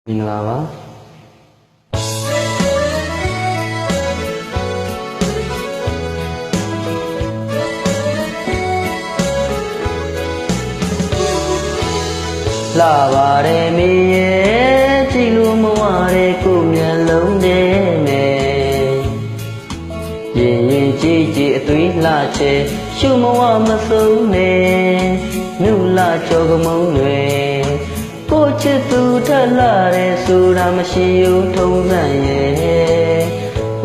မင်္ဂလာပါလာပါတယ်မင်းရဲ့ကြည့်လို့မဝတဲ့ကိုမျက်လုံးနဲ့မယ်ရင်ရင်ကြည်ကြည်အသွေးလှချေရှုမဝမဆုံးနဲ့နုလာကြောကမုံတွေကိုချစ်သူထက်လာတဲ့ဆိုတာမရှိဘူးထုံးစံရဲ့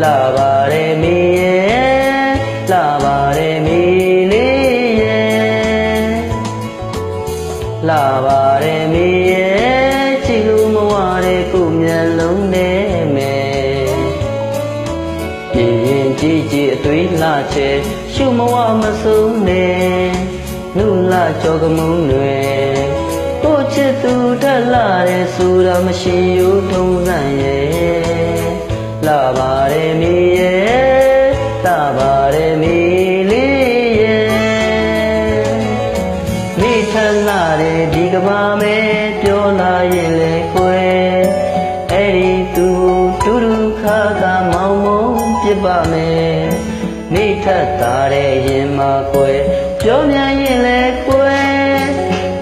လာပါတယ်မင်းရဲ့လာပါတယ်မင်းလေးရဲ့လာပါတယ်မင်းရဲ့ကြည့်လို့မဝတဲ့ကိုမျက်လုံးနဲ့မယ်ရင်ရင်ကြည်ကြည်အသွေးလှချေရှုမဝမဆုံးနဲ့နုလာကြောကမုံတွေကိုချစ်သူထက်လာတဲ့ဆိုတာမရှိဘူးထုံးစံရဲ့လာပါတယ်မင်းရဲ့လာပါတယ်မင်းလေးရဲ့မိထက်လာတဲ့ဒီကဘာမဲပြောလာရင်လေကွယ်အဲ့ဒီသူတူတူခါကမောင်မုံပြပါမယ်မိထက်သာတဲ့ရင်မှာကွယ်ပြောမြန်ရင်လေကွယ်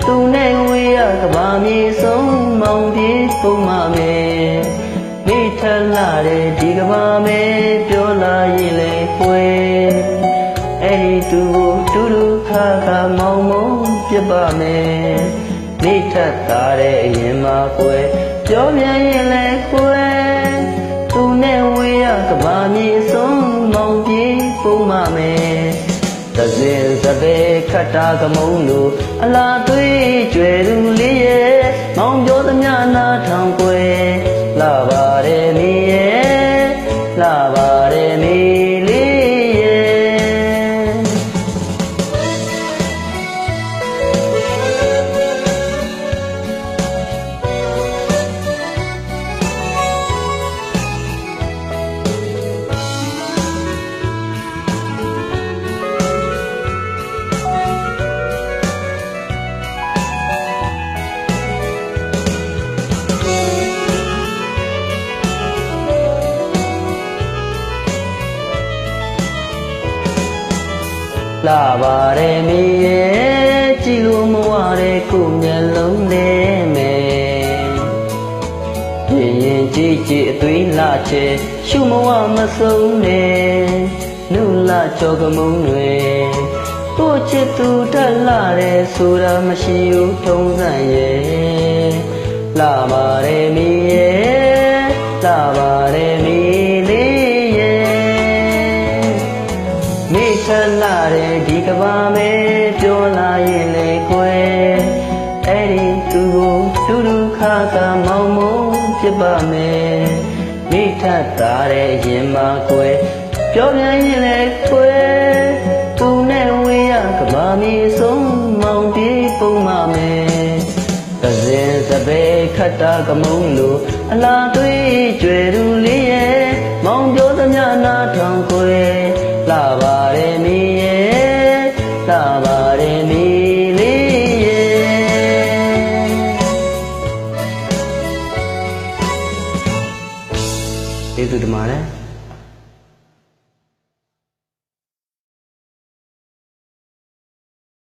သူနဲ့ဝေးရကဘာမြေဆုံးမောင်ပြေပုံမမယ်မိထလာတဲ့ဒီကဘာမဲပြောလာရင်လေကွယ်အဲ့ဒီသူကိုတူတူခါခါမောင်မုံပြပါမယ်မိထသာတဲ့အရင်မှာကွယ်ပြောမြန်ရင်လေကွယ်သူနဲ့ဝေးရကဘာမြေဆုံးမောင်ပြေပုံမမယ်သဇင်သဘေခတ်တာကမုံတို့အလားသွေးကျွယ်သူလေးရဲ့မောင်ပြောသမျှနာထောင်ကွယ်လာပါတယ်မင်းရဲ့လာပါတယ်မင်းလေးရဲ့လာပါတယ်မင်းရဲ့ကြည့်လို့မဝတဲ့ကိုမျက်လုံးနဲ့မယ်ရင်ရင်ကြည်ကြည်အသွေးလှချေရှုမဝမဆုံးနဲ့နုလာကြောကမုံတွေကိုချစ်သူတက်လာတဲ့ဆိုတာမရှိဘူးထုံးစံရဲ့လာပါတယ်မင်းရဲ့လာပါတယ်မင်းလေးရဲ့မိထလာတဲ့ဒီကဘာမဲပြောလာရင်လေကွယ်အဲ့ဒီသူကိုတူတူခါကမောင်မုံပြပါမယ်မိထသာတဲ့ရင်မှာကွယ်ပြောမြန်ရင်လေကွယ်သူနဲ့ဝေးရကဘာမြေဆုံးမောင်ပြေပုံမမယ်သဇင်သဘေခတ်တာကမုံတို့အလားသွေးကျွယ်သူလေးရဲ့မောင်ပြောသမျှနာထောင်ကွယ်